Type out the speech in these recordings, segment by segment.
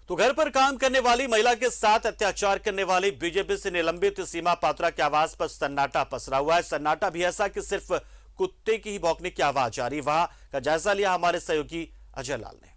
तो घर पर काम करने वाली महिला के साथ अत्याचार करने वाली बीजेपी से निलंबित सीमा पात्रा के आवास पर सन्नाटा पसरा हुआ है। सन्नाटा भी ऐसा कि सिर्फ कुत्ते की ही भौंकने की आवाज आ रही। वहां का जायजा लिया हमारे सहयोगी अजय लाल ने।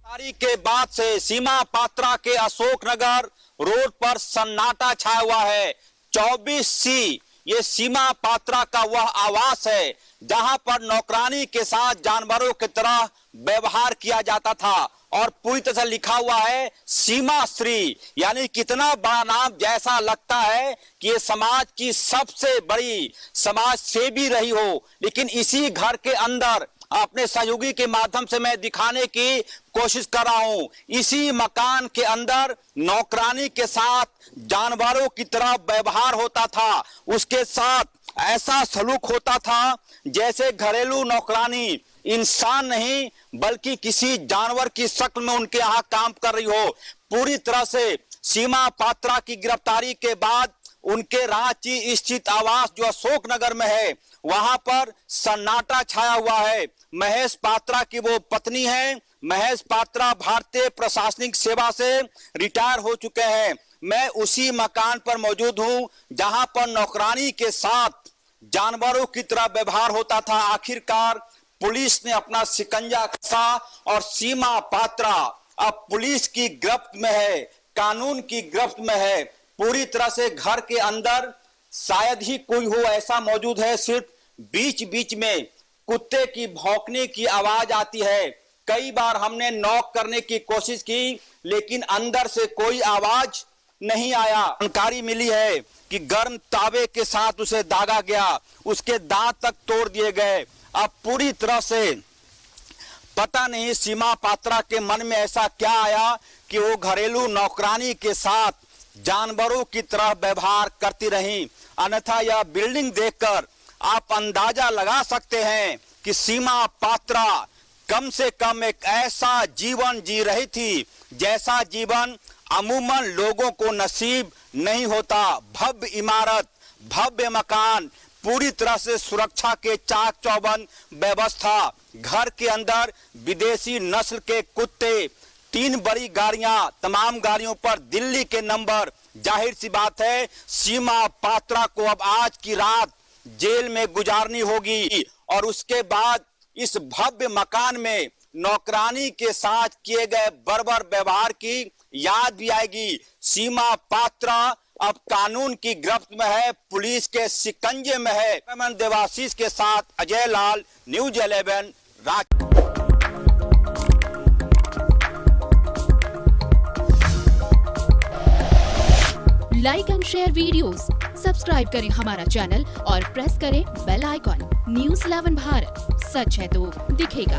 तारीख के बाद से सीमा पात्रा के अशोकनगर रोड पर सन्नाटा छाया हुआ है। 24C ये सीमा पात्रा का वह आवास है जहां पर नौकरानी के साथ जानवरों की तरह व्यवहार किया जाता था और पूरी तरह से लिखा हुआ है सीमा श्री, यानी कितना बड़ा नाम। जैसा लगता है कि ये समाज की सबसे बड़ी समाज सेवी रही हो। लेकिन इसी घर के अंदर अपने सहयोगी के माध्यम से मैं दिखाने की कोशिश कर रहा हूं। इसी मकान के अंदर नौकरानी के साथ जानवरों की तरह व्यवहार होता था। उसके साथ ऐसा सलूक होता था जैसे घरेलू नौकरानी इंसान नहीं बल्कि किसी जानवर की शक्ल में उनके यहाँ काम कर रही हो। पूरी तरह से सीमा पात्रा की गिरफ्तारी के बाद उनके रांची स्थित आवास जो अशोकनगर में है वहां पर सन्नाटा छाया हुआ है। महेश पात्रा की वो पत्नी है। महेश पात्रा भारतीय प्रशासनिक सेवा से रिटायर हो चुके हैं। मैं उसी मकान पर मौजूद हूं जहां पर नौकरानी के साथ जानवरों की तरह व्यवहार होता था। आखिरकार पुलिस ने अपना शिकंजा कसा और सीमा पात्रा अब पुलिस की गिरफ्त में है, कानून की गिरफ्त में है। पूरी तरह से घर के अंदर शायद ही कोई हो ऐसा मौजूद है। सिर्फ बीच बीच में कुत्ते की भौंकने की आवाज आती है। कई बार हमने नॉक करने की कोशिश की लेकिन अंदर से कोई आवाज नहीं आया। जानकारी मिली है कि गर्म तावे के साथ उसे दागा गया, उसके दांत तक तोड़ दिए गए। अब पूरी तरह से पता नहीं सीमा पात्रा के मन में ऐसा क्या आया कि वो घरेलू नौकरानी के साथ जानवरों की तरह व्यवहार करती रही। अन्यथा यह बिल्डिंग देखकर आप अंदाजा लगा सकते हैं कि सीमा पात्रा कम से कम एक ऐसा जीवन जी रही थी जैसा जीवन अमूमन लोगों को नसीब नहीं होता। भव्य इमारत, भव्य मकान, पूरी तरह से सुरक्षा के चाक चौबंद व्यवस्था, घर के अंदर विदेशी नस्ल के कुत्ते, 3 बड़ी गाड़ियां, तमाम गाड़ियों पर दिल्ली के नंबर। जाहिर सी बात है सीमा पात्रा को अब आज की रात जेल में गुजारनी होगी और उसके बाद इस भव्य मकान में नौकरानी के साथ किए गए बर्बर व्यवहार की याद भी आएगी। सीमा पात्रा अब कानून की गिरफ्त में है, पुलिस के शिकंजे में है। मैं देवाशीष के साथ Ajay Lal, news 11 Ranchi. Like and share videos, subscribe करें हमारा चैनल और प्रेस करें बेल आइकॉन। न्यूज 11 भारत, सच है तो दिखेगा।